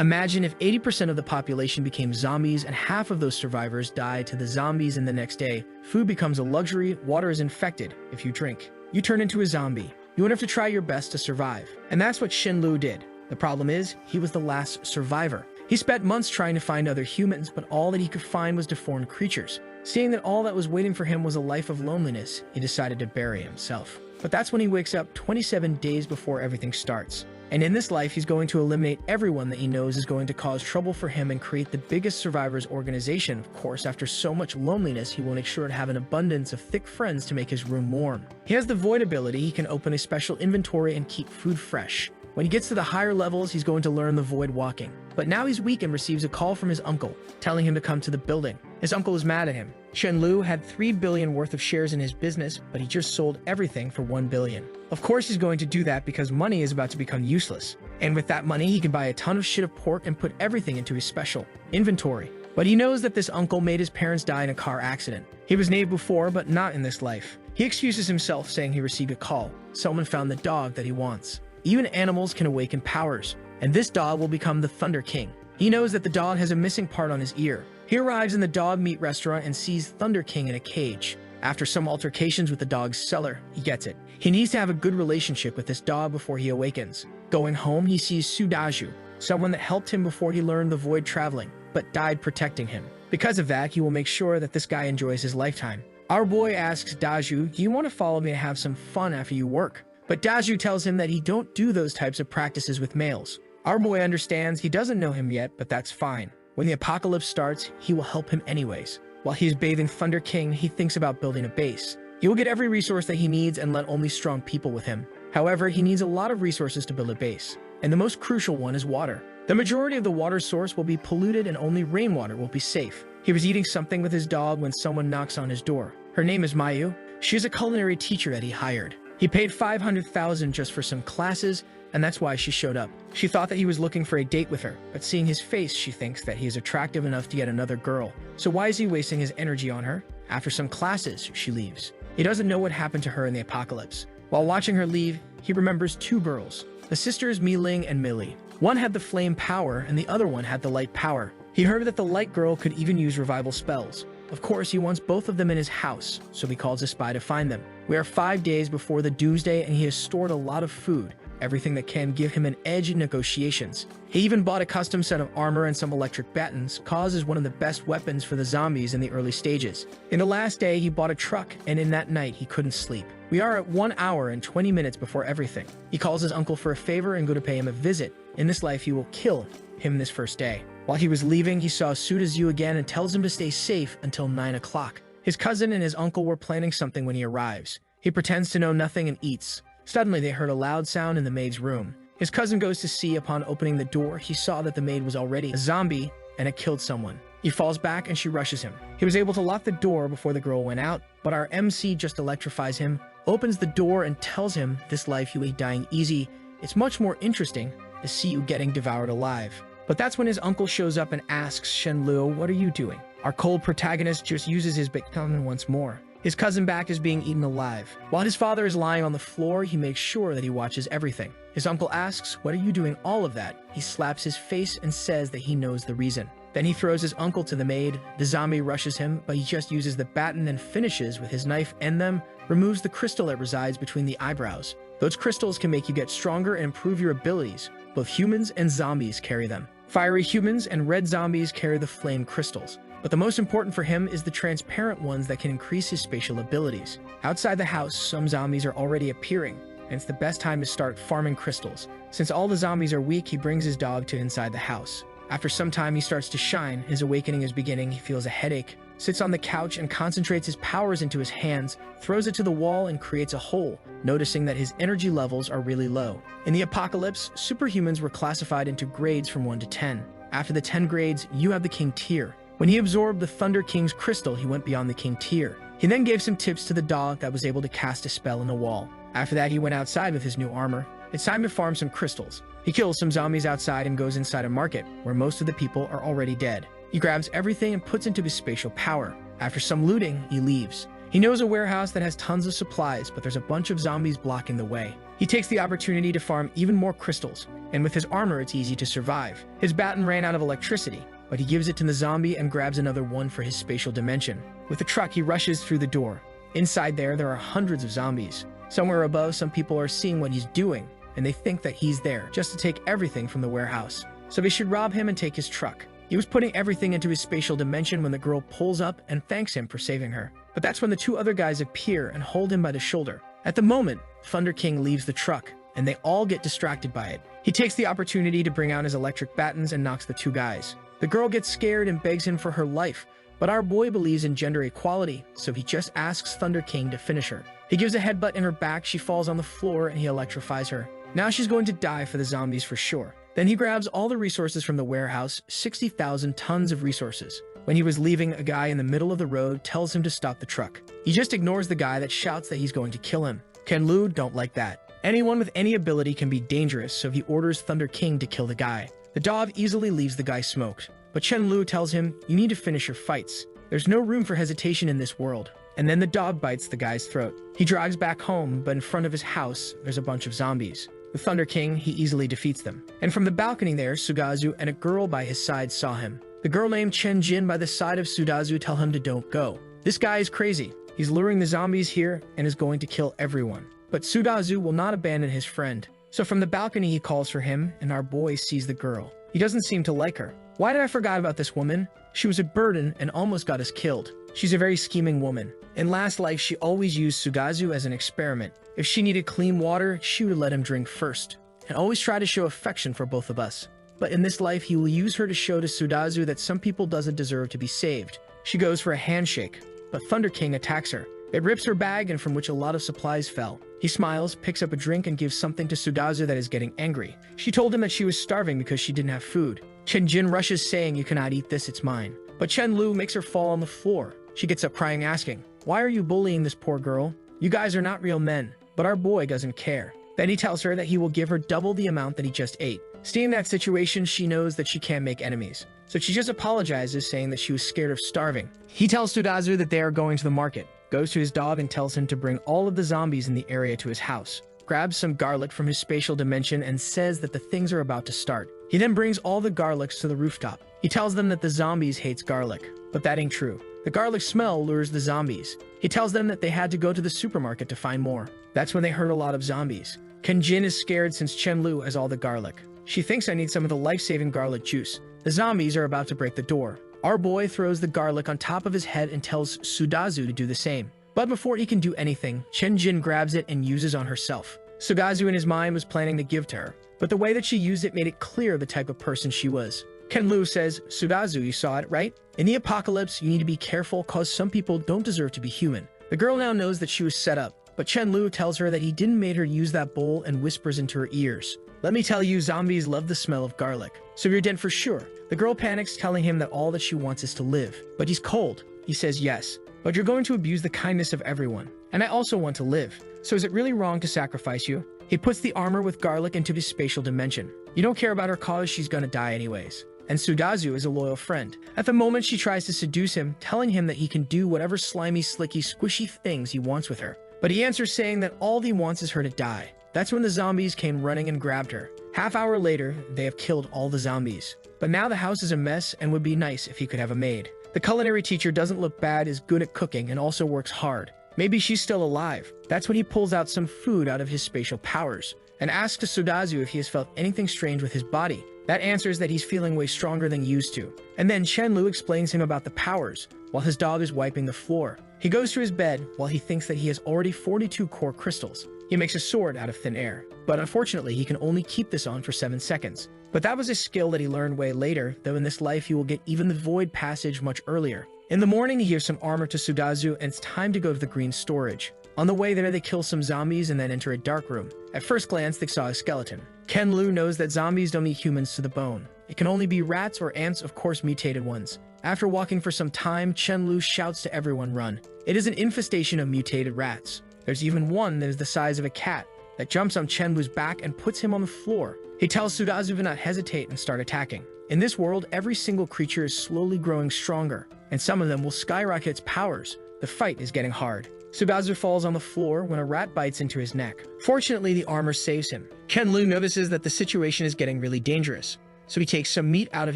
Imagine if 80% of the population became zombies and half of those survivors died to the zombies in the next day. Food becomes a luxury, water is infected. If you drink, you turn into a zombie. You would have to try your best to survive. And that's what Shenlu did. The problem is, he was the last survivor. He spent months trying to find other humans, but all that he could find was deformed creatures. Seeing that all that was waiting for him was a life of loneliness, he decided to bury himself. But that's when he wakes up 27 days before everything starts. And in this life, he's going to eliminate everyone that he knows is going to cause trouble for him and create the biggest survivors organization. Of course, after so much loneliness, he will make sure to have an abundance of thick friends to make his room warm. He has the void ability. He can open a special inventory and keep food fresh. When he gets to the higher levels, he's going to learn the void walking. But now he's weak and receives a call from his uncle, telling him to come to the building. His uncle is mad at him. Shenlu had 3 billion worth of shares in his business, but he just sold everything for 1 billion. Of course he's going to do that because money is about to become useless. And with that money, he can buy a ton of shit of pork and put everything into his special inventory. But he knows that this uncle made his parents die in a car accident. He was named before, but not in this life. He excuses himself, saying he received a call. Someone found the dog that he wants. Even animals can awaken powers, and this dog will become the Thunder King. He knows that the dog has a missing part on his ear. He arrives in the dog meat restaurant and sees Thunder King in a cage. After some altercations with the dog's seller, he gets it. He needs to have a good relationship with this dog before he awakens. Going home, he sees Sudaju, someone that helped him before he learned the void traveling, but died protecting him. Because of that, he will make sure that this guy enjoys his lifetime. Our boy asks Daju, "Do you want to follow me to have some fun after you work?" But Daju tells him that he don't do those types of practices with males. Our boy understands. He doesn't know him yet, but that's fine. When the apocalypse starts, he will help him anyways. While he's bathing Thunder King, he thinks about building a base. He will get every resource that he needs and let only strong people with him. However, he needs a lot of resources to build a base, and the most crucial one is water. The majority of the water source will be polluted and only rainwater will be safe. He was eating something with his dog when someone knocks on his door. Her name is Mayu. She's a culinary teacher that he hired. He paid 500,000 just for some classes, and that's why she showed up. She thought that he was looking for a date with her, but seeing his face, she thinks that he is attractive enough to get another girl. So why is he wasting his energy on her? After some classes, she leaves. He doesn't know what happened to her in the apocalypse. While watching her leave, he remembers 2 girls, the sisters Mi-Ling and Millie. One had the flame power, and the other one had the light power. He heard that the light girl could even use revival spells. Of course, he wants both of them in his house, so he calls a spy to find them. We are 5 days before the doomsday, and he has stored a lot of food, everything that can give him an edge in negotiations. He even bought a custom set of armor and some electric batons. Cause is one of the best weapons for the zombies in the early stages. In the last day, he bought a truck, and in that night, he couldn't sleep. We are at 1 hour and 20 minutes before everything. He calls his uncle for a favor and go to pay him a visit. In this life, he will kill him this first day. While he was leaving, he saw Sudazu again and tells him to stay safe until 9 o'clock. His cousin and his uncle were planning something when he arrives. He pretends to know nothing and eats. Suddenly, they heard a loud sound in the maid's room. His cousin goes to see. Upon opening the door, he saw that the maid was already a zombie and had killed someone. He falls back and she rushes him. He was able to lock the door before the girl went out, but our MC just electrifies him, opens the door and tells him, "This life you ain't dying easy. It's much more interesting to see you getting devoured alive." But that's when his uncle shows up and asks Shenlu, "What are you doing?" Our cold protagonist just uses his big tongue once more. His cousin back is being eaten alive. While his father is lying on the floor, he makes sure that he watches everything. His uncle asks, "What are you doing all of that?" He slaps his face and says that he knows the reason. Then he throws his uncle to the maid. The zombie rushes him, but he just uses the baton and finishes with his knife and them, removes the crystal that resides between the eyebrows. Those crystals can make you get stronger and improve your abilities. Both humans and zombies carry them. Fiery humans and red zombies carry the flame crystals. But the most important for him is the transparent ones that can increase his spatial abilities. Outside the house, some zombies are already appearing, and it's the best time to start farming crystals. Since all the zombies are weak, he brings his dog to inside the house. After some time, he starts to shine. His awakening is beginning. He feels a headache, sits on the couch and concentrates his powers into his hands, throws it to the wall and creates a hole, noticing that his energy levels are really low. In the apocalypse, superhumans were classified into grades from 1 to 10. After the 10 grades, you have the king tier. When he absorbed the Thunder King's crystal, he went beyond the king tier. He then gave some tips to the dog that was able to cast a spell in the wall. After that, he went outside with his new armor. It's time to farm some crystals. He kills some zombies outside and goes inside a market, where most of the people are already dead. He grabs everything and puts into his spatial power. After some looting, he leaves. He knows a warehouse that has tons of supplies, but there's a bunch of zombies blocking the way. He He takes the opportunity to farm even more crystals, and with his armor it's easy to survive. His baton ran out of electricity, but he gives it to the zombie and grabs another one for his spatial dimension. With the truck, he rushes through the door. Inside there are hundreds of zombies. Somewhere above, some people are seeing what he's doing, and they think that he's there just to take everything from the warehouse. So they should rob him and take his truck. He was putting everything into his spatial dimension when the girl pulls up and thanks him for saving her. But that's when the two other guys appear and hold him by the shoulder. At the moment, Thunder King leaves the truck, and they all get distracted by it. He takes the opportunity to bring out his electric batons and knocks the two guys. The girl gets scared and begs him for her life, but our boy believes in gender equality, so he just asks Thunder King to finish her. He gives a headbutt in her back, she falls on the floor, and he electrifies her. Now she's going to die for the zombies for sure. Then he grabs all the resources from the warehouse, 60,000 tons of resources. When he was leaving, a guy in the middle of the road tells him to stop the truck. He just ignores the guy that shouts that he's going to kill him. Ken Lu don't like that. Anyone with any ability can be dangerous, so he orders Thunder King to kill the guy. The dog easily leaves the guy smoked, but Chen Lu tells him, "You need to finish your fights. There's no room for hesitation in this world." And then the dog bites the guy's throat. He drives back home, but in front of his house, there's a bunch of zombies. The Thunder King, he easily defeats them. And from the balcony there, Sugazu and a girl by his side saw him. The girl named Chen Jin by the side of Sudazu tell him to don't go. This guy is crazy. He's luring the zombies here and is going to kill everyone. But Sudazu will not abandon his friend. So from the balcony he calls for him, and our boy sees the girl. He doesn't seem to like her. Why did I forget about this woman? She was a burden and almost got us killed. She's a very scheming woman. In last life, she always used Sugazu as an experiment. If she needed clean water, she would let him drink first, and always try to show affection for both of us. But in this life, he will use her to show to Sudazu that some people doesn't deserve to be saved. She goes for a handshake, but Thunder King attacks her. It rips her bag and from which a lot of supplies fell. He smiles, picks up a drink, and gives something to Sudazu that is getting angry. She told him that she was starving because she didn't have food. Chen Jin rushes saying, "You cannot eat this, it's mine." But Chen Lu makes her fall on the floor. She gets up crying, asking, "Why are you bullying this poor girl? You guys are not real men." But our boy doesn't care. Then he tells her that he will give her double the amount that he just ate. Seeing that situation, she knows that she can't make enemies. So she just apologizes, saying that she was scared of starving. He tells Sudazu that they are going to the market, goes to his dog and tells him to bring all of the zombies in the area to his house, grabs some garlic from his spatial dimension and says that the things are about to start. He then brings all the garlics to the rooftop. He tells them that the zombies hates garlic, but that ain't true. The garlic smell lures the zombies. He tells them that they had to go to the supermarket to find more. That's when they heard a lot of zombies. Ken Jin is scared since Chen Lu has all the garlic. She thinks I need some of the life-saving garlic juice. The zombies are about to break the door. Our boy throws the garlic on top of his head and tells Sudazu to do the same. But before he can do anything, Chen Jin grabs it and uses on herself. Sugazu in his mind was planning to give to her, but the way that she used it made it clear the type of person she was. Ken Lu says, "Sudazu, you saw it, right? In the apocalypse, you need to be careful cause some people don't deserve to be human." The girl now knows that she was set up, but Chen Lu tells her that he didn't make her use that bowl and whispers into her ears, "Let me tell you, zombies love the smell of garlic, so you're dead for sure." The girl panics, telling him that all that she wants is to live. But he's cold. He says, "Yes, but you're going to abuse the kindness of everyone, and I also want to live. So is it really wrong to sacrifice you?" He puts the armor with garlic into his spatial dimension. You don't care about her cause, she's gonna die anyways. And Sudazu is a loyal friend. At the moment, she tries to seduce him, telling him that he can do whatever slimy, slicky, squishy things he wants with her. But he answers saying that all he wants is her to die. That's when the zombies came running and grabbed her. Half hour later, they have killed all the zombies. But now the house is a mess and would be nice if he could have a maid. The culinary teacher doesn't look bad, is good at cooking, and also works hard. Maybe she's still alive. That's when he pulls out some food out of his spatial powers and asks Sudazu if he has felt anything strange with his body. That answers that he's feeling way stronger than used to. And then Chen Lu explains him about the powers while his dog is wiping the floor. He goes to his bed while he thinks that he has already 42 core crystals. He makes a sword out of thin air, but unfortunately he can only keep this on for 7 seconds. But that was a skill that he learned way later, though in this life he will get even the void passage much earlier. In the morning he gives some armor to Sudazu and it's time to go to the green storage. On the way there they kill some zombies and then enter a dark room. At first glance they saw a skeleton. Ken Lu knows that zombies don't eat humans to the bone. It can only be rats or ants, of course mutated ones. After walking for some time, Chen Lu shouts to everyone, "Run." It is an infestation of mutated rats. There's even one that is the size of a cat that jumps on Chen Lu's back and puts him on the floor. He tells Sudazu to not hesitate and start attacking. In this world, every single creature is slowly growing stronger, and some of them will skyrocket its powers. The fight is getting hard. Sugazu falls on the floor when a rat bites into his neck. Fortunately, the armor saves him. Chen-Lu notices that the situation is getting really dangerous, so he takes some meat out of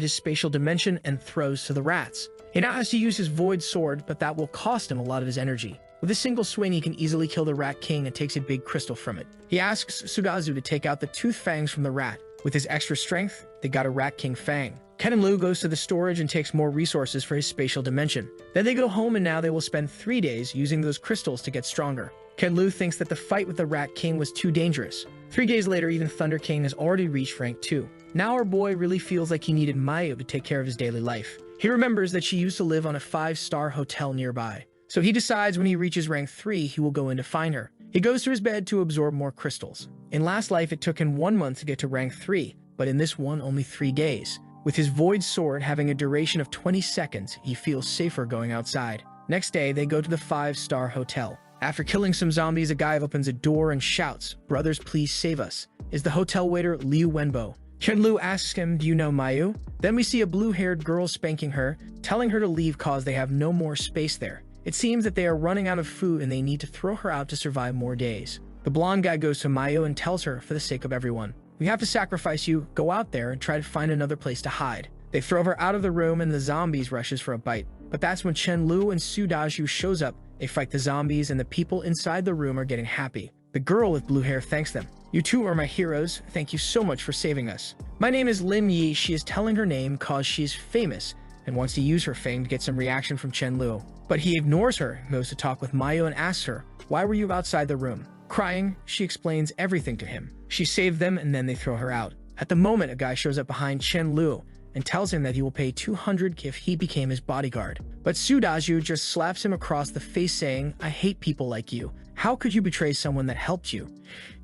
his spatial dimension and throws to the rats. He now has to use his void sword, but that will cost him a lot of his energy. With a single swing, he can easily kill the Rat King and takes a big crystal from it. He asks Sugazu to take out the tooth fangs from the rat. With his extra strength, they got a Rat King fang. Ken and Lu goes to the storage and takes more resources for his spatial dimension. Then they go home and now they will spend 3 days using those crystals to get stronger. Ken Lu thinks that the fight with the Rat King was too dangerous. 3 days later, even Thunder King has already reached rank 2. Now our boy really feels like he needed Mayu to take care of his daily life. He remembers that she used to live on a 5-star hotel nearby. So he decides when he reaches rank 3, he will go in to find her. He goes to his bed to absorb more crystals. In last life, it took him 1 month to get to rank 3, but in this one, only 3 days. With his void sword having a duration of 20 seconds, he feels safer going outside. Next day, they go to the 5-star hotel. After killing some zombies, a guy opens a door and shouts, "Brothers, please save us." Is the hotel waiter Liu Wenbo. Chen-Lu asks him, "Do you know Mayu?" Then we see a blue-haired girl spanking her, telling her to leave cause they have no more space there. It seems that they are running out of food and they need to throw her out to survive more days. The blonde guy goes to Mayu and tells her, "For the sake of everyone, we have to sacrifice you, go out there and try to find another place to hide." They throw her out of the room and the zombies rushes for a bite. But that's when Chen-Lu and Sugazu shows up. They fight the zombies and the people inside the room are getting happy. The girl with blue hair thanks them. "You two are my heroes. Thank you so much for saving us. My name is Lim Yi." She is telling her name cause she is famous and wants to use her fame to get some reaction from Chen-Lu. But he ignores her, goes to talk with Mayu and asks her, "Why were you outside the room?" Crying, she explains everything to him. She saved them and then they throw her out. At the moment, a guy shows up behind Chen-Lu and tells him that he will pay 200 if he became his bodyguard. But Sugazu just slaps him across the face saying, "I hate people like you. How could you betray someone that helped you?"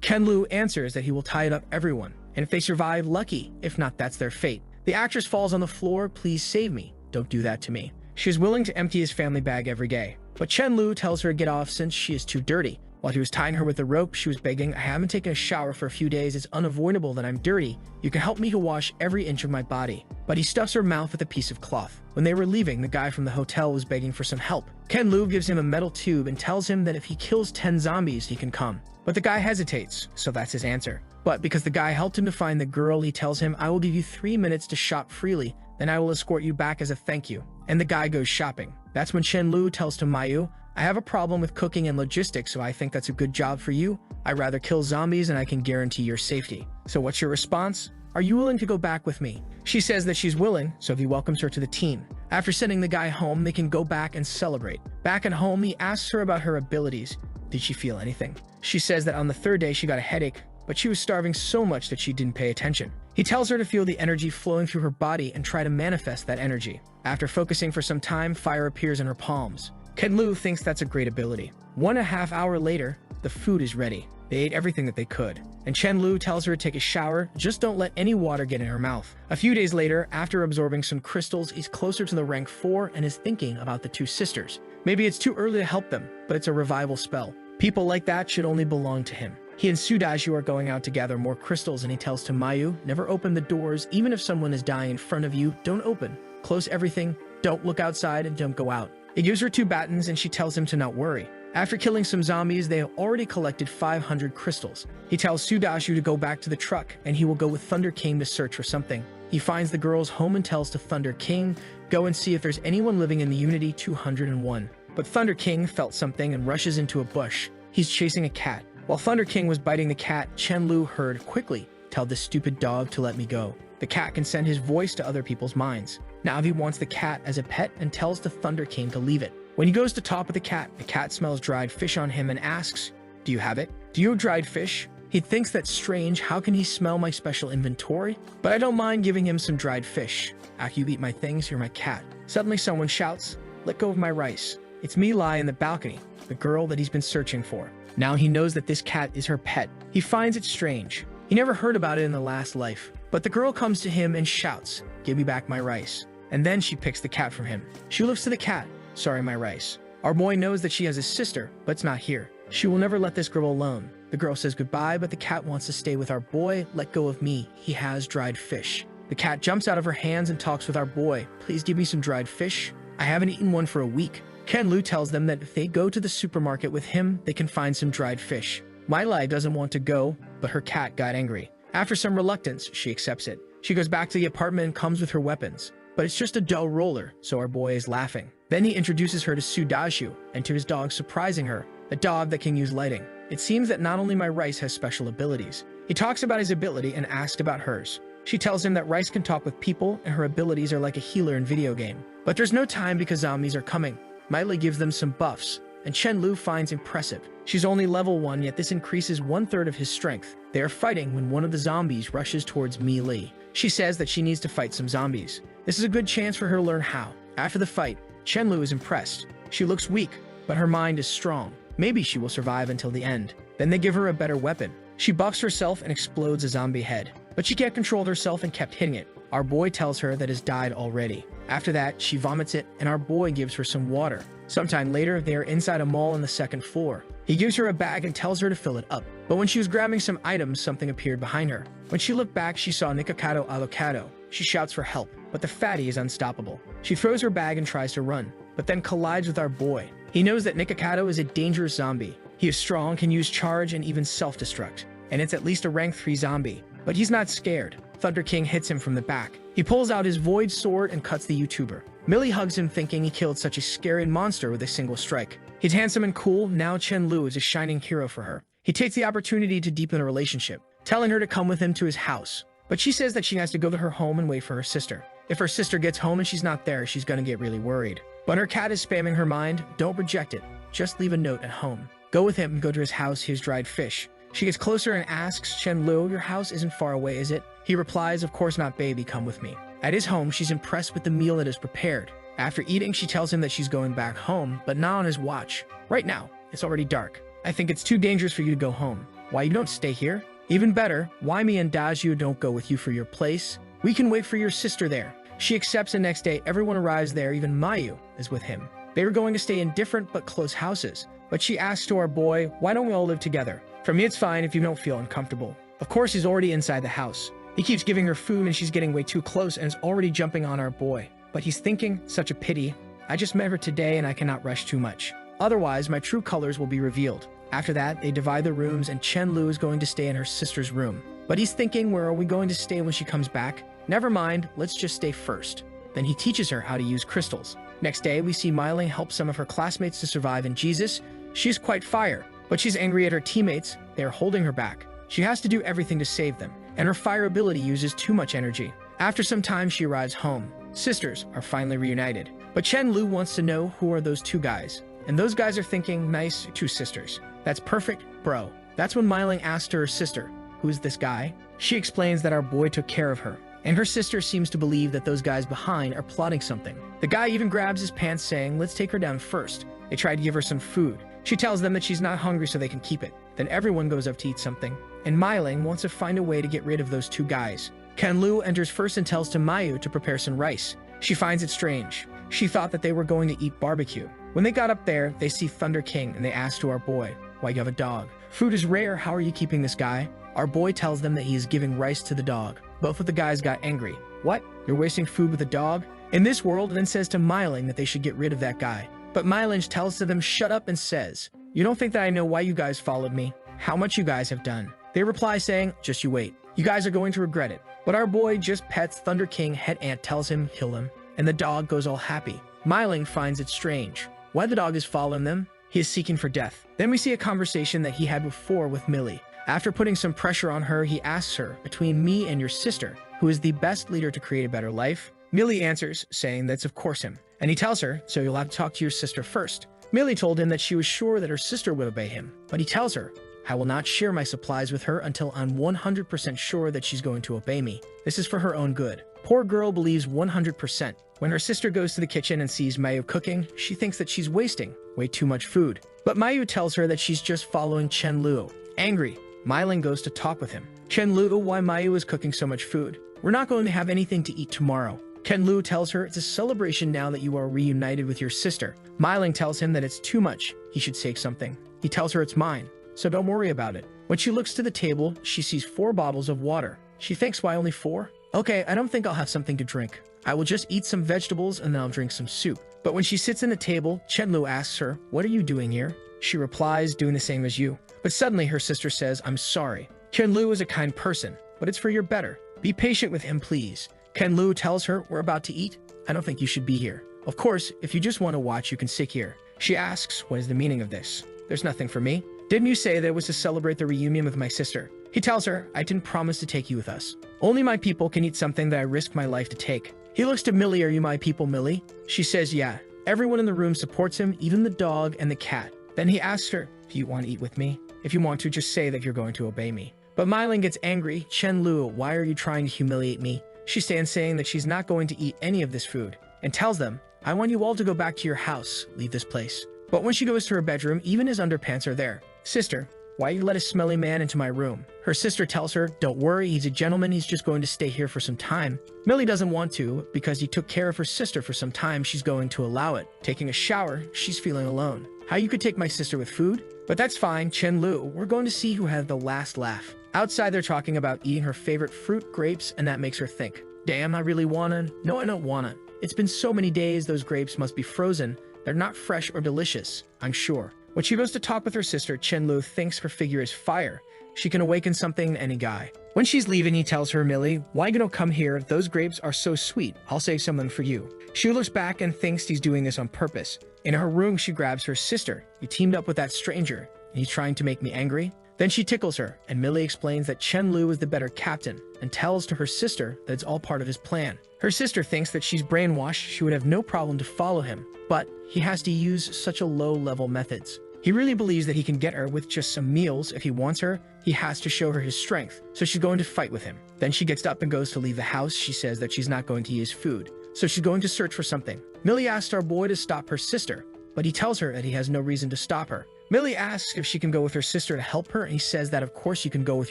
Ken-Lu answers that he will tie it up everyone, and if they survive, lucky. If not, that's their fate. The actress falls on the floor. "Please save me. Don't do that to me." She is willing to empty his family bag every day, but Chen-Lu tells her to get off since she is too dirty. While he was tying her with the rope, she was begging, "I haven't taken a shower for a few days. It's unavoidable that I'm dirty. You can help me to wash every inch of my body." But he stuffs her mouth with a piece of cloth. When they were leaving, the guy from the hotel was begging for some help. Ken-Lu gives him a metal tube and tells him that if he kills 10 zombies, he can come. But the guy hesitates, so that's his answer. But because the guy helped him to find the girl, he tells him, "I will give you 3 minutes to shop freely, then I will escort you back as a thank you." And the guy goes shopping. That's when Chen-Lu tells to Mayu, "I have a problem with cooking and logistics, so I think that's a good job for you. I'd rather kill zombies and I can guarantee your safety. So what's your response? Are you willing to go back with me?" She says that she's willing, so he welcomes her to the team. After sending the guy home, they can go back and celebrate. Back at home, he asks her about her abilities. Did she feel anything? She says that on the 3rd day she got a headache, but she was starving so much that she didn't pay attention. He tells her to feel the energy flowing through her body and try to manifest that energy. After focusing for some time, fire appears in her palms. Ken-Lu thinks that's a great ability. 1.5 hours later, the food is ready. They ate everything that they could. And Chen-Lu tells her to take a shower, just don't let any water get in her mouth. A few days later, after absorbing some crystals, he's closer to the rank 4 and is thinking about the 2 sisters. Maybe it's too early to help them, but it's a revival spell. People like that should only belong to him. He and Sugazu are going out to gather more crystals and he tells to Mayu, "Never open the doors, even if someone is dying in front of you, don't open. Close everything, don't look outside, and don't go out." He gives her 2 batons and she tells him to not worry. After killing some zombies, they have already collected 500 crystals. He tells Sugazu to go back to the truck and he will go with Thunder King to search for something. He finds the girls home and tells to Thunder King, "Go and see if there's anyone living in the Unity 201. But Thunder King felt something and rushes into a bush. He's chasing a cat. While Thunder King was biting the cat, Chen-Lu heard, "Quickly, tell this stupid dog to let me go." The cat can send his voice to other people's minds. Now he wants the cat as a pet and tells the Thunder King to leave it. When he goes to top of the cat smells dried fish on him and asks, "Do you have it? Do you have dried fish?" He thinks that's strange. How can he smell my special inventory? But I don't mind giving him some dried fish. After you eat my things, you're my cat. Suddenly someone shouts, "Let go of my rice." It's Mi Lai in the balcony, the girl that he's been searching for. Now he knows that this cat is her pet. He finds it strange. He never heard about it in the last life. But the girl comes to him and shouts, "Give me back my rice." And then she picks the cat from him. She looks to the cat, "Sorry, my rice." Our boy knows that she has a sister, but it's not here. She will never let this girl alone. The girl says goodbye, but the cat wants to stay with our boy. "Let go of me. He has dried fish." The cat jumps out of her hands and talks with our boy. "Please give me some dried fish. I haven't eaten one for a week." Chen-lu tells them that if they go to the supermarket with him, they can find some dried fish. Mai doesn't want to go, but her cat got angry. After some reluctance, she accepts it. She goes back to the apartment and comes with her weapons. But it's just a dull roller, so our boy is laughing. Then he introduces her to Sudaju and to his dog, surprising her, a dog that can use lighting. It seems that not only my Rice has special abilities. He talks about his ability and asks about hers. She tells him that Rice can talk with people and her abilities are like a healer in video game. But there's no time because zombies are coming. Miley gives them some buffs, and Chen-lu finds impressive. She's only level 1, yet this increases 1/3 of his strength. They are fighting when one of the zombies rushes towards Li. She says that she needs to fight some zombies. This is a good chance for her to learn how. After the fight, Chen-lu is impressed. She looks weak, but her mind is strong. Maybe she will survive until the end. Then they give her a better weapon. She buffs herself and explodes a zombie head. But she can't control herself and kept hitting it. Our boy tells her that it's died already. After that, she vomits it, and our boy gives her some water. Sometime later, they are inside a mall on the 2nd floor. He gives her a bag and tells her to fill it up. But when she was grabbing some items, something appeared behind her. When she looked back, she saw Nikocado Alocado. She shouts for help, but the fatty is unstoppable. She throws her bag and tries to run, but then collides with our boy. He knows that Nikocado is a dangerous zombie. He is strong, can use charge, and even self-destruct. And it's at least a rank 3 zombie. But he's not scared. Thunder King hits him from the back. He pulls out his void sword and cuts the YouTuber. Millie hugs him, thinking he killed such a scary monster with a single strike. He's handsome and cool. Now Chen-lu is a shining hero for her. He takes the opportunity to deepen a relationship, telling her to come with him to his house. But she says that she has to go to her home and wait for her sister. If her sister gets home and she's not there, she's gonna get really worried. But her cat is spamming her mind. Don't reject it. Just leave a note at home. Go with him and go to his house. He has dried fish. She gets closer and asks, Chen-lu, your house isn't far away, is it? He replies, of course not, baby, come with me. At his home, she's impressed with the meal that is prepared. After eating, she tells him that she's going back home, but not on his watch. Right now, it's already dark. I think it's too dangerous for you to go home. Why you don't stay here? Even better, why me and Daju don't go with you for your place? We can wait for your sister there. She accepts, and next day, everyone arrives there, even Mayu is with him. They were going to stay in different but close houses, but she asks to our boy, why don't we all live together? For me, it's fine if you don't feel uncomfortable. Of course, he's already inside the house. He keeps giving her food and she's getting way too close and is already jumping on our boy. But he's thinking, such a pity. I just met her today and I cannot rush too much. Otherwise, my true colors will be revealed. After that, they divide the rooms and Chen-lu is going to stay in her sister's room. But he's thinking, where are we going to stay when she comes back? Never mind, let's just stay first. Then he teaches her how to use crystals. Next day, we see Myling help some of her classmates to survive in Jesus. She's quite fire, but she's angry at her teammates. They are holding her back. She has to do everything to save them, and her fire ability uses too much energy. After some time, she arrives home. Sisters are finally reunited. But Chen-lu wants to know who are those 2 guys. And those guys are thinking, nice, 2 sisters. That's perfect, bro. That's when Myling asks her sister, who is this guy? She explains that our boy took care of her. And her sister seems to believe that those guys behind are plotting something. The guy even grabs his pants, saying, let's take her down first. They try to give her some food. She tells them that she's not hungry so they can keep it. Then everyone goes up to eat something. And Myling wants to find a way to get rid of those 2 guys. Chen-lu enters first and tells to Mayu to prepare some rice. She finds it strange. She thought that they were going to eat barbecue. When they got up there, they see Thunder King and they ask to our boy, why you have a dog? Food is rare, how are you keeping this guy? Our boy tells them that he is giving rice to the dog. Both of the guys got angry. What? You're wasting food with a dog? In this world, then says to Myling that they should get rid of that guy. But Myling tells to them shut up and says, you don't think that I know why you guys followed me? How much you guys have done? They reply saying, just you wait. You guys are going to regret it. But our boy just pets Thunder King. Head Ant tells him kill him, and the dog goes all happy. Myling finds it strange. Why the dog is following them? He is seeking for death. Then we see a conversation that he had before with Millie. After putting some pressure on her, he asks her, between me and your sister, who is the best leader to create a better life? Millie answers, saying that's of course him. And he tells her, so you'll have to talk to your sister first. Millie told him that she was sure that her sister would obey him, but he tells her, I will not share my supplies with her until I'm 100% sure that she's going to obey me. This is for her own good. Poor girl believes 100%. When her sister goes to the kitchen and sees Mayu cooking, she thinks that she's wasting way too much food. But Mayu tells her that she's just following Chen-lu. Angry, Myling goes to talk with him. Chen-lu, why Mayu is cooking so much food? We're not going to have anything to eat tomorrow. Chen-lu tells her it's a celebration now that you are reunited with your sister. Myling tells him that it's too much. He should take something. He tells her it's mine, so don't worry about it. When she looks to the table, she sees 4 bottles of water. She thinks, why only 4? Okay, I don't think I'll have something to drink. I will just eat some vegetables and then I'll drink some soup. But when she sits in the table, Chenlu asks her, "What are you doing here?" She replies, "Doing the same as you." But suddenly her sister says, "I'm sorry. Chenlu is a kind person, but it's for your better. Be patient with him, please." Chenlu tells her, "We're about to eat. I don't think you should be here. Of course, if you just want to watch, you can sit here." She asks, "What is the meaning of this?" "There's nothing for me. Didn't you say that it was to celebrate the reunion with my sister?" He tells her, "I didn't promise to take you with us. Only my people can eat something that I risk my life to take." He looks to Millie. "Are you my people, Millie?" She says, "Yeah." Everyone in the room supports him, even the dog and the cat. Then he asks her, "Do you want to eat with me? If you want to, just say that you're going to obey me." But Myling gets angry. "Chenlu, why are you trying to humiliate me?" She stands saying that she's not going to eat any of this food and tells them, "I want you all to go back to your house. Leave this place." But when she goes to her bedroom, even his underpants are there. "Sister, why you let a smelly man into my room?" Her sister tells her, "Don't worry, he's a gentleman, he's just going to stay here for some time." Millie doesn't want to, because he took care of her sister for some time, she's going to allow it. Taking a shower, she's feeling alone. "How you could take my sister with food?" But that's fine, Chenlu, we're going to see who had the last laugh. Outside they're talking about eating her favorite fruit, grapes, and that makes her think, "Damn, I really wanna. No, I don't wanna. It's been so many days, those grapes must be frozen. They're not fresh or delicious, I'm sure." When she goes to talk with her sister, Chenlu thinks her figure is fire. She can awaken something in any guy. When she's leaving, he tells her, "Millie, why you don't come here? Those grapes are so sweet. I'll save some of them for you." She looks back and thinks he's doing this on purpose. In her room, she grabs her sister. "You teamed up with that stranger, and he's trying to make me angry?" Then she tickles her, and Millie explains that Chenlu is the better captain, and tells to her sister that it's all part of his plan. Her sister thinks that she's brainwashed, she would have no problem to follow him, but he has to use such a low-level methods. He really believes that he can get her with just some meals. If he wants her, he has to show her his strength, so she's going to fight with him. Then she gets up and goes to leave the house. She says that she's not going to use food, so she's going to search for something. Millie asks our boy to stop her sister, but he tells her that he has no reason to stop her. Millie asks if she can go with her sister to help her, and he says that of course you can go with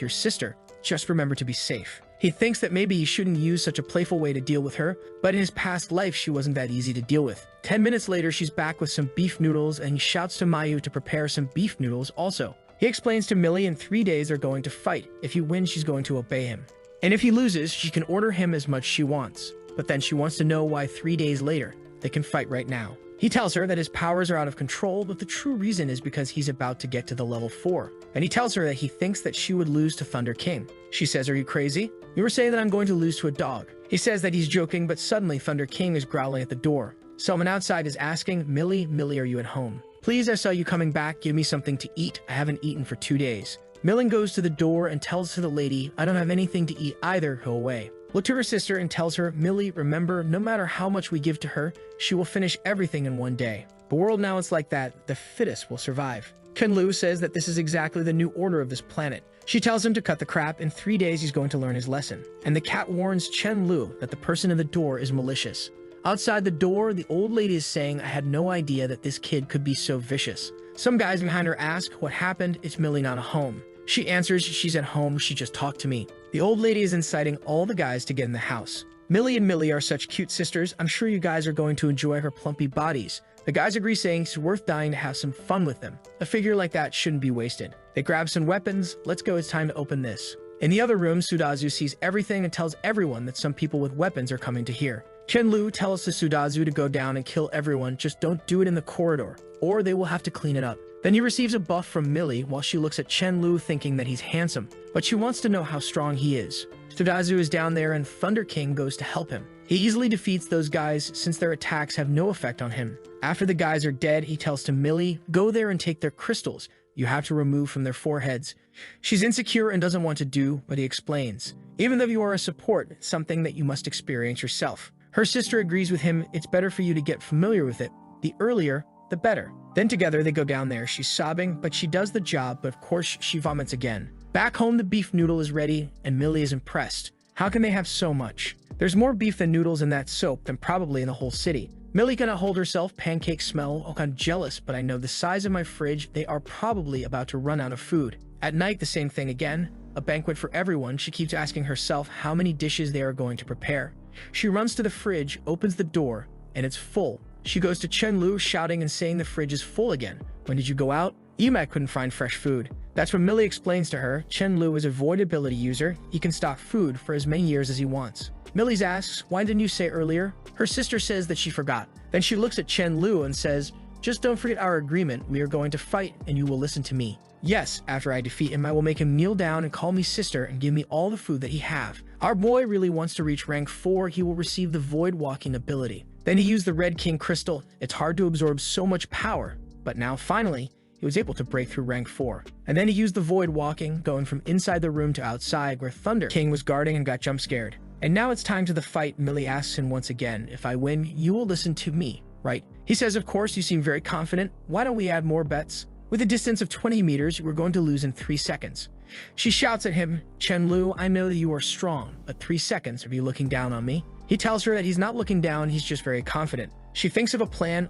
your sister, just remember to be safe. He thinks that maybe he shouldn't use such a playful way to deal with her, but in his past life she wasn't that easy to deal with. 10 minutes later, she's back with some beef noodles, and he shouts to Mayu to prepare some beef noodles also. He explains to Millie in 3 days they're going to fight. If he wins, she's going to obey him. And if he loses, she can order him as much she wants. But then she wants to know why 3 days later they can fight right now. He tells her that his powers are out of control, but the true reason is because he's about to get to the level 4. And he tells her that he thinks that she would lose to Thunder King. She says, "Are you crazy? You were saying that I'm going to lose to a dog." He says that he's joking, but suddenly Thunder King is growling at the door. Someone outside is asking, Millie, are you at home? "Please, I saw you coming back. Give me something to eat. I haven't eaten for 2 days. Millie goes to the door and tells to the lady, "I don't have anything to eat either. Go away." Look to her sister and tells her, "Millie, remember, no matter how much we give to her, she will finish everything in 1 day. The world now is like that. The fittest will survive." Chenlu says that this is exactly the new order of this planet. She tells him to cut the crap. In 3 days, he's going to learn his lesson. And the cat warns Chenlu that the person in the door is malicious. Outside the door, the old lady is saying, "I had no idea that this kid could be so vicious." Some guys behind her ask, "What happened? It's Millie not at home." She answers, "She's at home. She just talked to me." The old lady is inciting all the guys to get in the house. Millie and Millie are such cute sisters. I'm sure you guys are going to enjoy her plumpy bodies. The guys agree, saying it's worth dying to have some fun with them. A figure like that shouldn't be wasted. They grab some weapons. "Let's go, it's time to open this." In the other room, Sudazu sees everything and tells everyone that some people with weapons are coming to here. Chenlu tells to Sudazu to go down and kill everyone, just don't do it in the corridor, or they will have to clean it up. Then he receives a buff from Millie while she looks at Chenlu thinking that he's handsome, but she wants to know how strong he is. Sudazu is down there and Thunder King goes to help him. He easily defeats those guys since their attacks have no effect on him. After the guys are dead, he tells to Millie, "Go there and take their crystals. You have to remove from their foreheads." She's insecure and doesn't want to do, but he explains, "Even though you are a support, it's something that you must experience yourself." Her sister agrees with him. "It's better for you to get familiar with it. The earlier, the better." Then together they go down there. She's sobbing, but she does the job, but of course she vomits again. Back home, the beef noodle is ready, and Millie is impressed. How can they have so much? There's more beef than noodles in that soap than probably in the whole city. Millie cannot hold herself. Pancakes smell. Oh, I'm jealous, but I know the size of my fridge. They are probably about to run out of food. At night, the same thing again. A banquet for everyone. She keeps asking herself how many dishes they are going to prepare. She runs to the fridge, opens the door, and it's full. She goes to Chenlu, shouting and saying the fridge is full again. "When did you go out?" Emak couldn't find fresh food. That's when Millie explains to her, Chenlu is a void ability user. He can stock food for as many years as he wants. Millie asks, why didn't you say earlier? Her sister says that she forgot. Then she looks at Chen Lu and says, just don't forget our agreement. We are going to fight and you will listen to me. Yes, after I defeat him, I will make him kneel down and call me sister and give me all the food that he have. Our boy really wants to reach rank 4. He will receive the void walking ability. Then he used the Red King crystal. It's hard to absorb so much power, but now finally, he was able to break through rank 4. And then he used the void walking, going from inside the room to outside where Thunder King was guarding and got jump scared. And now it's time to the fight. Millie asks him once again, if I win, you will listen to me, right? He says, of course, you seem very confident. Why don't we add more bets? With a distance of 20 meters, you are going to lose in 3 seconds. She shouts at him, Chen Lu, I know that you are strong, but 3 seconds, are you looking down on me? He tells her that he's not looking down, he's just very confident. She thinks of a plan.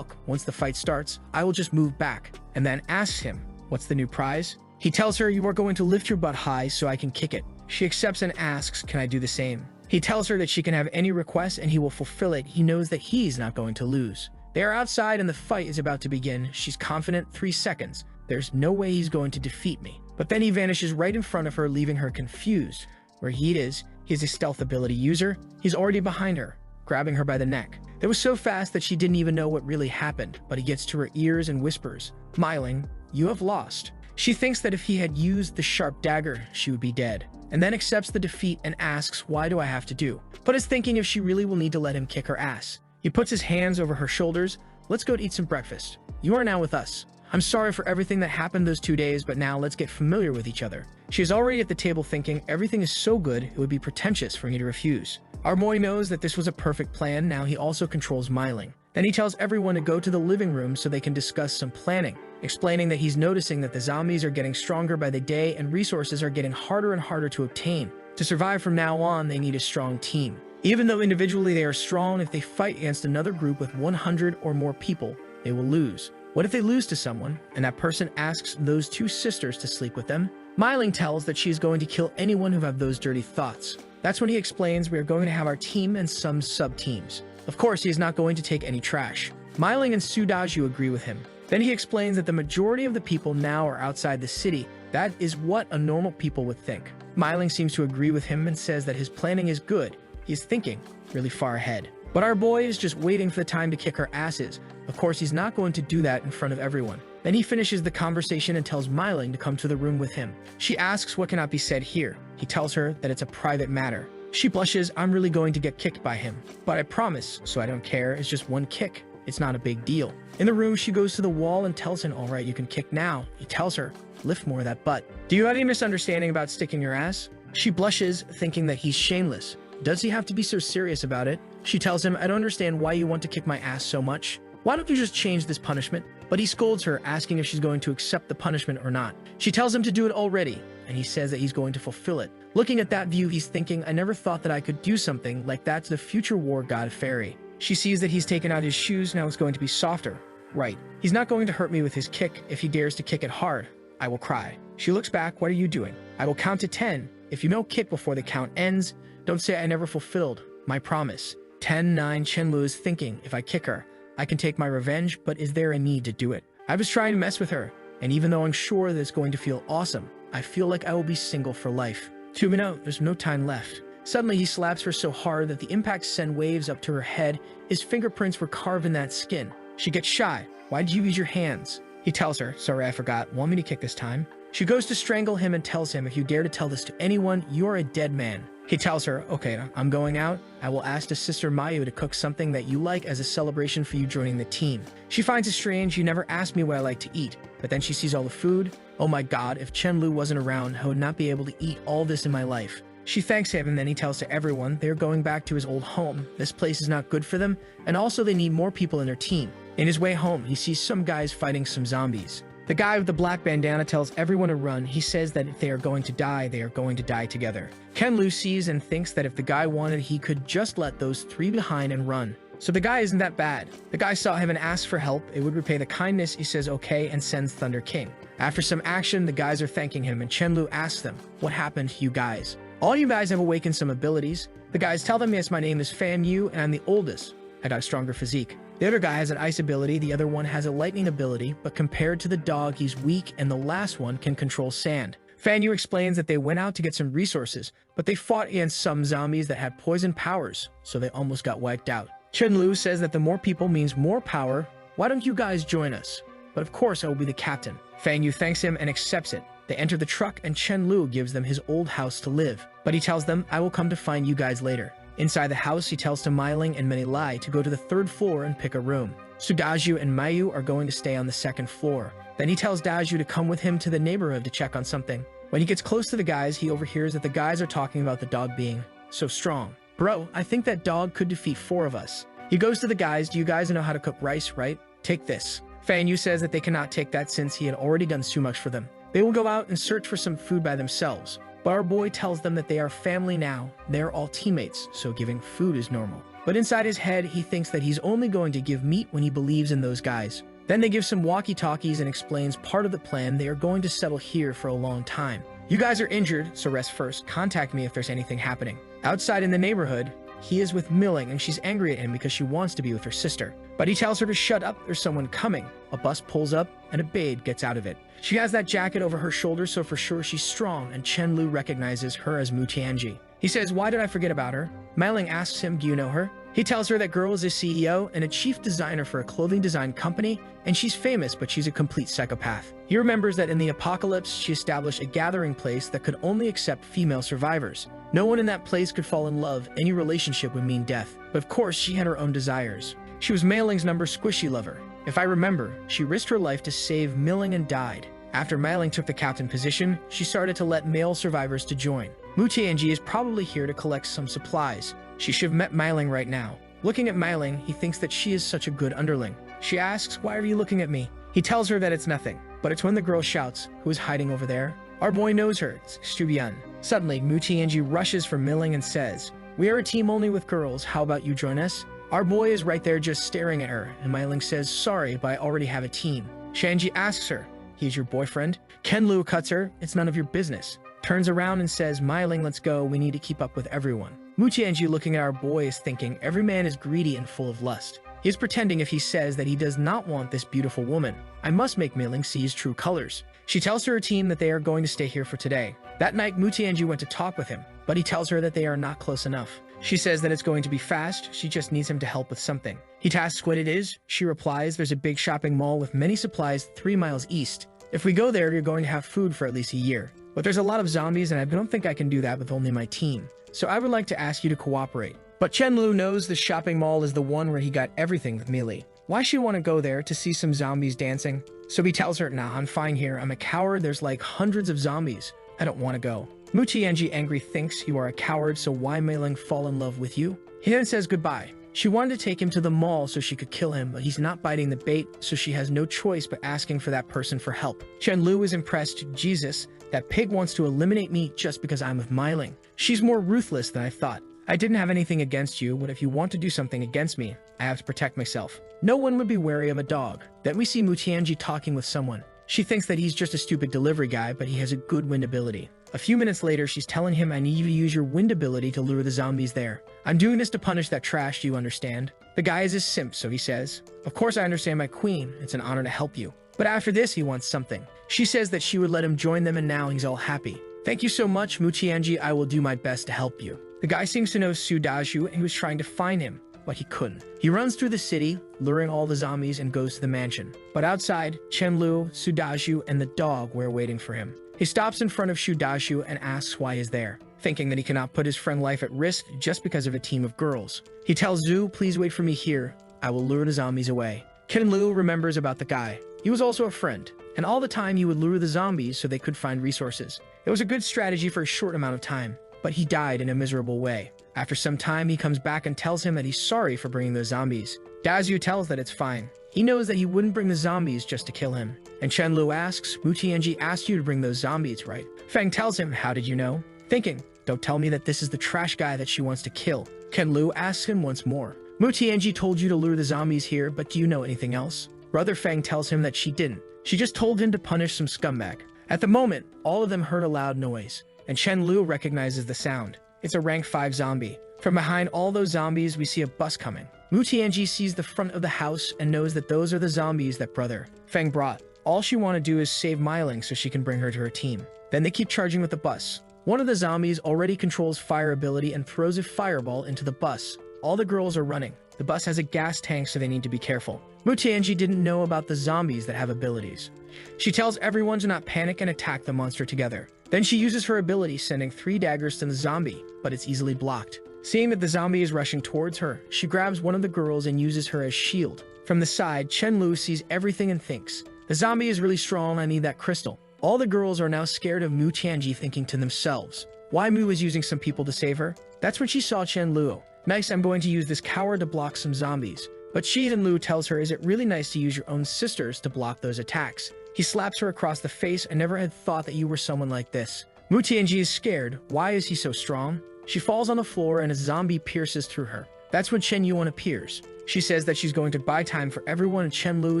Once the fight starts, I will just move back, and then asks him, what's the new prize? He tells her, you are going to lift your butt high so I can kick it. She accepts and asks, can I do the same? He tells her that she can have any request and he will fulfill it. He knows that he's not going to lose. They are outside and the fight is about to begin. She's confident. 3 seconds. There's no way he's going to defeat me. But then he vanishes right in front of her, leaving her confused. Where he is, he's a stealth ability user. He's already behind her, grabbing her by the neck. It was so fast that she didn't even know what really happened, but he gets to her ears and whispers, Myling, you have lost. She thinks that if he had used the sharp dagger, she would be dead, and then accepts the defeat and asks, why do I have to do? But is thinking if she really will need to let him kick her ass. He puts his hands over her shoulders. Let's go to eat some breakfast. You are now with us. I'm sorry for everything that happened those 2 days, but now let's get familiar with each other. She is already at the table thinking, everything is so good, it would be pretentious for me to refuse. Our boy knows that this was a perfect plan. Now he also controls Myling. Then he tells everyone to go to the living room so they can discuss some planning, explaining that he's noticing that the zombies are getting stronger by the day and resources are getting harder and harder to obtain. To survive from now on, they need a strong team. Even though individually they are strong, if they fight against another group with 100 or more people, they will lose. What if they lose to someone, and that person asks those 2 sisters to sleep with them? Myling tells that she is going to kill anyone who have those dirty thoughts. That's when he explains we are going to have our team and some sub-teams. Of course, he is not going to take any trash. Myling and Sudaju agree with him. Then he explains that the majority of the people now are outside the city. That is what a normal people would think. Myling seems to agree with him and says that his planning is good. He's thinking really far ahead. But our boy is just waiting for the time to kick her asses. Of course, he's not going to do that in front of everyone. Then he finishes the conversation and tells Myling to come to the room with him. She asks what cannot be said here. He tells her that it's a private matter. She blushes. I'm really going to get kicked by him. But I promise, so I don't care. It's just one kick. It's not a big deal. In the room, she goes to the wall and tells him, all right, you can kick now. He tells her, lift more of that butt. Do you have any misunderstanding about sticking your ass? She blushes, thinking that he's shameless. Does he have to be so serious about it? She tells him, I don't understand why you want to kick my ass so much. Why don't you just change this punishment? But he scolds her, asking if she's going to accept the punishment or not. She tells him to do it already, and he says that he's going to fulfill it. Looking at that view, he's thinking, I never thought that I could do something like that to the future war god Fairy. She sees that he's taken out his shoes, now it's going to be softer. Right. He's not going to hurt me with his kick. If he dares to kick it hard, I will cry. She looks back, what are you doing? I will count to 10. If you don't kick before the count ends, don't say I never fulfilled my promise. 10, 9, Chen Lu is thinking, if I kick her, I can take my revenge, but is there a need to do it? I was trying to mess with her, and even though I'm sure that it's going to feel awesome, I feel like I will be single for life. 2 minutes, there's no time left. Suddenly he slaps her so hard that the impact send waves up to her head. His fingerprints were carved in that skin. She gets shy. Why did you use your hands? He tells her, sorry, I forgot. Want me to kick this time? She goes to strangle him and tells him, if you dare to tell this to anyone, you are a dead man. He tells her, okay, I'm going out. I will ask the sister Mayu to cook something that you like as a celebration for you joining the team. She finds it strange. You never asked me what I like to eat. But then she sees all the food. Oh my god, if Chen Lu wasn't around, I would not be able to eat all this in my life. She thanks him and then he tells to everyone they're going back to his old home. This place is not good for them, and also they need more people in their team. In his way home, he sees some guys fighting some zombies. The guy with the black bandana tells everyone to run. He says that if they are going to die, they are going to die together. Ken Lu sees and thinks that if the guy wanted, he could just let those 3 behind and run. So the guy isn't that bad. The guy saw him and asked for help. It would repay the kindness. He says okay and sends Thunder King. After some action, the guys are thanking him and Chen Lu asks them, what happened to you guys? All you guys have awakened some abilities. The guys tell them, yes, my name is Fan Yu and I'm the oldest. I got a stronger physique. The other guy has an ice ability, the other one has a lightning ability, but compared to the dog, he's weak, and the last one can control sand. Fan Yu explains that they went out to get some resources, but they fought against some zombies that had poison powers, so they almost got wiped out. Chen Lu says that the more people means more power. Why don't you guys join us? But of course I will be the captain. Fang Yu thanks him and accepts it. They enter the truck and Chen Lu gives them his old house to live, but he tells them, I will come to find you guys later. Inside the house, he tells to Meiling and Menilai to go to the 3rd floor and pick a room. Sudaju and Mayu are going to stay on the 2nd floor. Then he tells Daju to come with him to the neighborhood to check on something. When he gets close to the guys, he overhears that the guys are talking about the dog being so strong. Bro, I think that dog could defeat 4 of us. He goes to the guys, do you guys know how to cook rice, right? Take this. Fan Yu says that they cannot take that since he had already done too much for them. They will go out and search for some food by themselves. But our boy tells them that they are family now, they're all teammates, so giving food is normal. But inside his head, he thinks that he's only going to give meat when he believes in those guys. Then they give some walkie-talkies and explains part of the plan. They are going to settle here for a long time. You guys are injured, so rest first. Contact me if there's anything happening. Outside in the neighborhood, he is with Milling and she's angry at him because she wants to be with her sister. But he tells her to shut up, there's someone coming. A bus pulls up and a babe gets out of it. She has that jacket over her shoulder, so for sure she's strong, and Chen Lu recognizes her as Mu Tianji. He says, why did I forget about her? Meiling asks him, do you know her? He tells her that girl is a CEO and a chief designer for a clothing design company, and she's famous, but she's a complete psychopath. He remembers that in the apocalypse, she established a gathering place that could only accept female survivors. No one in that place could fall in love, any relationship would mean death. But of course, she had her own desires. She was Meiling's number squishy lover. If I remember, she risked her life to save Milling and died. After Meiling took the captain position, she started to let male survivors to join. Mu Tianji is probably here to collect some supplies. She should have met Meiling right now. Looking at Meiling, he thinks that she is such a good underling. She asks, why are you looking at me? He tells her that it's nothing, but it's when the girl shouts, who is hiding over there? Our boy knows her, it's Stubian. Suddenly, Mu Tianji rushes for Milling and says, we are a team only with girls, how about you join us? Our boy is right there just staring at her, and Meiling says, sorry, but I already have a team. Shanji asks her, he's your boyfriend? Ken Lu cuts her, it's none of your business. Turns around and says, Meiling, let's go, we need to keep up with everyone. Mu Tianji looking at our boy is thinking, every man is greedy and full of lust. He is pretending if he says that he does not want this beautiful woman. I must make Meiling see his true colors. She tells her team that they are going to stay here for today. That night, Mu Tianji went to talk with him, but he tells her that they are not close enough. She says that it's going to be fast, she just needs him to help with something. He tasks what it is. She replies, there's a big shopping mall with many supplies 3 miles east. If we go there, you're going to have food for at least a year. But there's a lot of zombies and I don't think I can do that with only my team. So I would like to ask you to cooperate. But Chen Lu knows the shopping mall is the one where he got everything with Mealy. Why she want to go there to see some zombies dancing? So he tells her, nah, I'm fine here. I'm a coward. There's like hundreds of zombies. I don't want to go. Mu Tianji angry thinks you are a coward, so why Meiling fall in love with you? He then says goodbye. She wanted to take him to the mall so she could kill him, but he's not biting the bait, so she has no choice but asking for that person for help. Chen Lu is impressed. Jesus, that pig wants to eliminate me just because I'm with Meiling. She's more ruthless than I thought. I didn't have anything against you, but if you want to do something against me, I have to protect myself. No one would be wary of a dog. Then we see Mu Tianji talking with someone. She thinks that he's just a stupid delivery guy, but he has a good wind ability. A few minutes later, she's telling him, I need you to use your wind ability to lure the zombies there. I'm doing this to punish that trash, do you understand? The guy is a simp, so he says, of course I understand, my queen. It's an honor to help you. But after this, he wants something. She says that she would let him join them, and now he's all happy. Thank you so much, Mu Tianji. I will do my best to help you. The guy seems to know Su Daju, and he was trying to find him, but he couldn't. He runs through the city, luring all the zombies, and goes to the mansion. But outside, Chen Lu, Su Daju, and the dog were waiting for him. He stops in front of Su Daju and asks why he's there, thinking that he cannot put his friend's life at risk just because of a team of girls. He tells Zhu, please wait for me here. I will lure the zombies away. Ken Lu remembers about the guy. He was also a friend, and all the time he would lure the zombies so they could find resources. It was a good strategy for a short amount of time, but he died in a miserable way. After some time, he comes back and tells him that he's sorry for bringing those zombies. Dazyu tells that it's fine. He knows that he wouldn't bring the zombies just to kill him. And Chen Lu asks, Mu Tianji asked you to bring those zombies, right? Fang tells him, how did you know? Thinking, don't tell me that this is the trash guy that she wants to kill. Ken Lu asks him once more. Mu Tianji told you to lure the zombies here, but do you know anything else? Brother Fang tells him that she didn't. She just told him to punish some scumbag. At the moment, all of them heard a loud noise, and Chen Lu recognizes the sound. It's a rank 5 zombie. From behind all those zombies, we see a bus coming. Mu Tianji sees the front of the house and knows that those are the zombies that Brother Fang brought. All she want to do is save Myling so she can bring her to her team. Then they keep charging with the bus. One of the zombies already controls fire ability and throws a fireball into the bus. All the girls are running. The bus has a gas tank, so they need to be careful. Mutianji didn't know about the zombies that have abilities. She tells everyone to not panic and attack the monster together. Then she uses her ability, sending 3 daggers to the zombie, but it's easily blocked. Seeing that the zombie is rushing towards her, she grabs one of the girls and uses her as shield. From the side, Chen-Lu sees everything and thinks, the zombie is really strong, I need that crystal. All the girls are now scared of Mu Tianji, thinking to themselves, why Mu is using some people to save her? That's when she saw Chen-Lu. Nice, I'm going to use this coward to block some zombies. But Chen-Lu tells her, is it really nice to use your own sisters to block those attacks? He slaps her across the face. I never had thought that you were someone like this. Mu Tianji is scared. Why is he so strong? She falls on the floor and a zombie pierces through her. That's when Chen Yuan appears. She says that she's going to buy time for everyone, and Chen-Lu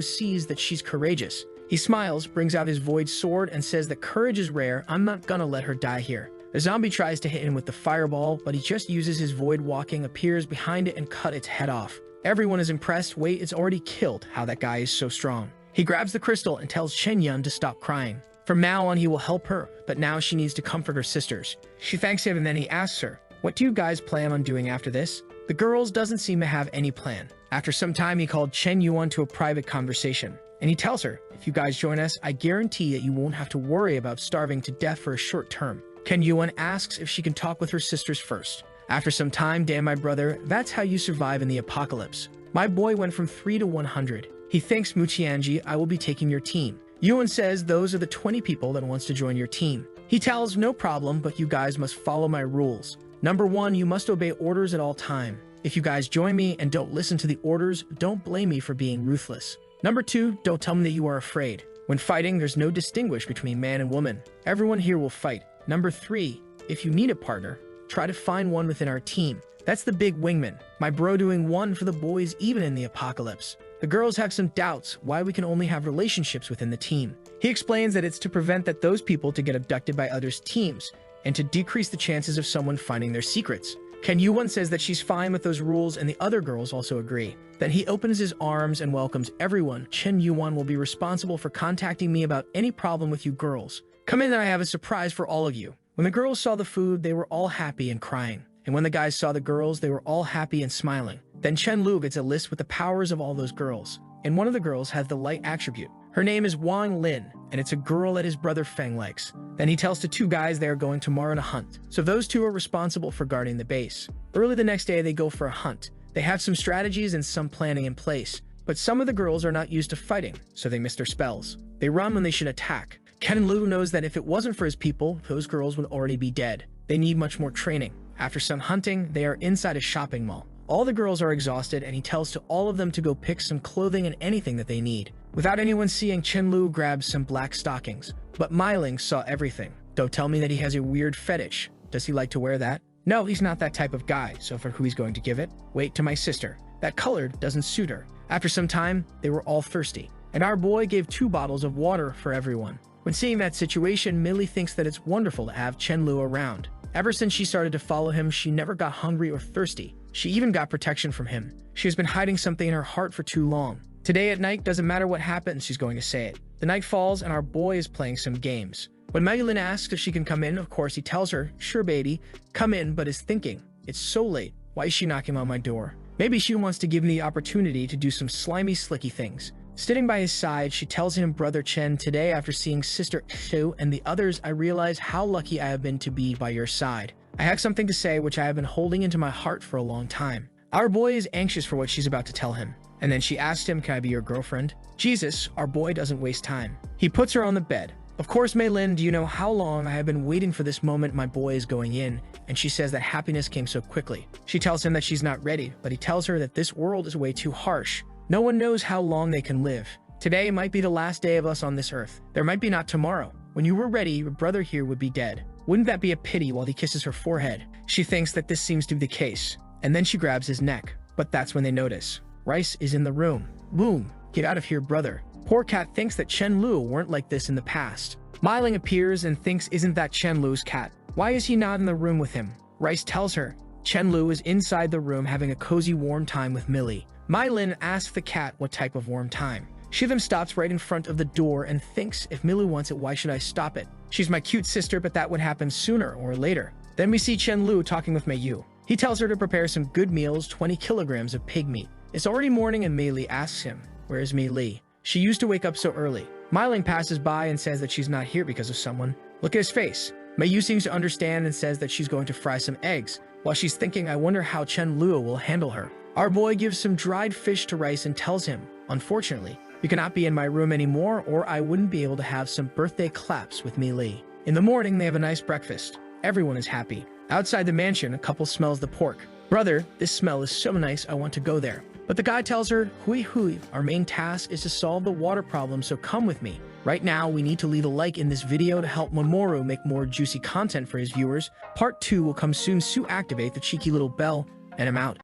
sees that she's courageous. He smiles, brings out his void sword, and says that courage is rare. I'm not gonna let her die here. The zombie tries to hit him with the fireball, but he just uses his void walking, appears behind it, and cut its head off. Everyone is impressed. Wait, it's already killed. How that guy is so strong. He grabs the crystal and tells Chen Yun to stop crying. From now on, he will help her, but now she needs to comfort her sisters. She thanks him, and then he asks her, what do you guys plan on doing after this? The girls doesn't seem to have any plan. After some time, he called Chen Yuan to a private conversation, and he tells her, if you guys join us, I guarantee that you won't have to worry about starving to death for a short term. Chen Yuan asks if she can talk with her sisters first. After some time, damn my brother, that's how you survive in the apocalypse. My boy went from 3 to 100. He thanks Mu Tianji, I will be taking your team. Yuan says those are the 20 people that wants to join your team. He tells, no problem, but you guys must follow my rules. Number 1, you must obey orders at all time. If you guys join me and don't listen to the orders, don't blame me for being ruthless. Number 2, don't tell me that you are afraid. When fighting, there's no distinguish between man and woman. Everyone here will fight. Number 3, if you need a partner, try to find one within our team. That's the big wingman. My bro doing one for the boys even in the apocalypse. The girls have some doubts why we can only have relationships within the team. He explains that it's to prevent that those people to get abducted by others' teams and to decrease the chances of someone finding their secrets. Chen Yuan says that she's fine with those rules, and the other girls also agree. Then he opens his arms and welcomes everyone. Chen Yuan will be responsible for contacting me about any problem with you girls. Come in, and I have a surprise for all of you. When the girls saw the food, they were all happy and crying. And when the guys saw the girls, they were all happy and smiling. Then Chen-Lu gets a list with the powers of all those girls. And one of the girls has the light attribute. Her name is Wang Lin, and it's a girl that his brother Feng likes. Then he tells the 2 guys they are going tomorrow to hunt. So those 2 are responsible for guarding the base. Early the next day, they go for a hunt. They have some strategies and some planning in place. But some of the girls are not used to fighting, so they miss their spells. They run when they should attack. Chen-Lu knows that if it wasn't for his people, those girls would already be dead. They need much more training. After some hunting, they are inside a shopping mall. All the girls are exhausted, and he tells to all of them to go pick some clothing and anything that they need. Without anyone seeing, Chen-Lu grabs some black stockings. But Myling saw everything. Don't tell me that he has a weird fetish. Does he like to wear that? No, he's not that type of guy, so for who he's going to give it? Wait, to my sister. That color doesn't suit her. After some time, they were all thirsty, and our boy gave 2 bottles of water for everyone. When seeing that situation, Millie thinks that it's wonderful to have Chen-Lu around. Ever since she started to follow him, she never got hungry or thirsty. She even got protection from him. She has been hiding something in her heart for too long. Today at night, doesn't matter what happens, she's going to say it. The night falls, and our boy is playing some games. When Maylin asks if she can come in, of course he tells her, sure baby, come in, but is thinking, it's so late, why is she knocking on my door? Maybe she wants to give me the opportunity to do some slimy slicky things. Sitting by his side, she tells him, brother Chen, today after seeing sister Xu and the others, I realize how lucky I have been to be by your side. I have something to say which I have been holding into my heart for a long time. Our boy is anxious for what she's about to tell him. And then she asked him, can I be your girlfriend? Jesus, our boy doesn't waste time. He puts her on the bed. Of course, Maylin, do you know how long I have been waiting for this moment my boy is going in? And she says that happiness came so quickly. She tells him that she's not ready, but he tells her that this world is way too harsh. No one knows how long they can live. Today might be the last day of us on this earth. There might be not tomorrow. When you were ready, your brother here would be dead. Wouldn't that be a pity while he kisses her forehead? She thinks that this seems to be the case. And then she grabs his neck. But that's when they notice. Rice is in the room. Boom, get out of here, brother. Poor cat thinks that Chen-Lu weren't like this in the past. Myling appears and thinks, isn't that Chen-Lu's cat? Why is he not in the room with him? Rice tells her. Chen-Lu is inside the room having a cozy warm time with Millie. Mylin asks the cat what type of warm time. She then stops right in front of the door and thinks, if Milu wants it, why should I stop it? She's my cute sister, but that would happen sooner or later. Then we see Chen Lu talking with Mei Yu. He tells her to prepare some good meals, 20 kilograms of pig meat. It's already morning and Mei Li asks him, where is Mei Li? She used to wake up so early. Mai Ling passes by and says that she's not here because of someone. Look at his face. Mei Yu seems to understand and says that she's going to fry some eggs. While she's thinking, I wonder how Chen Lu will handle her. Our boy gives some dried fish to Rice and tells him, unfortunately, you cannot be in my room anymore or I wouldn't be able to have some birthday claps with Mei Li. In the morning, they have a nice breakfast. Everyone is happy. Outside the mansion, a couple smells the pork. Brother, this smell is so nice, I want to go there. But the guy tells her, hui hui, our main task is to solve the water problem, so come with me. Right now, we need to leave a like in this video to help Mamoru make more juicy content for his viewers. Part 2 will come soon, so activate the cheeky little bell, and I'm out.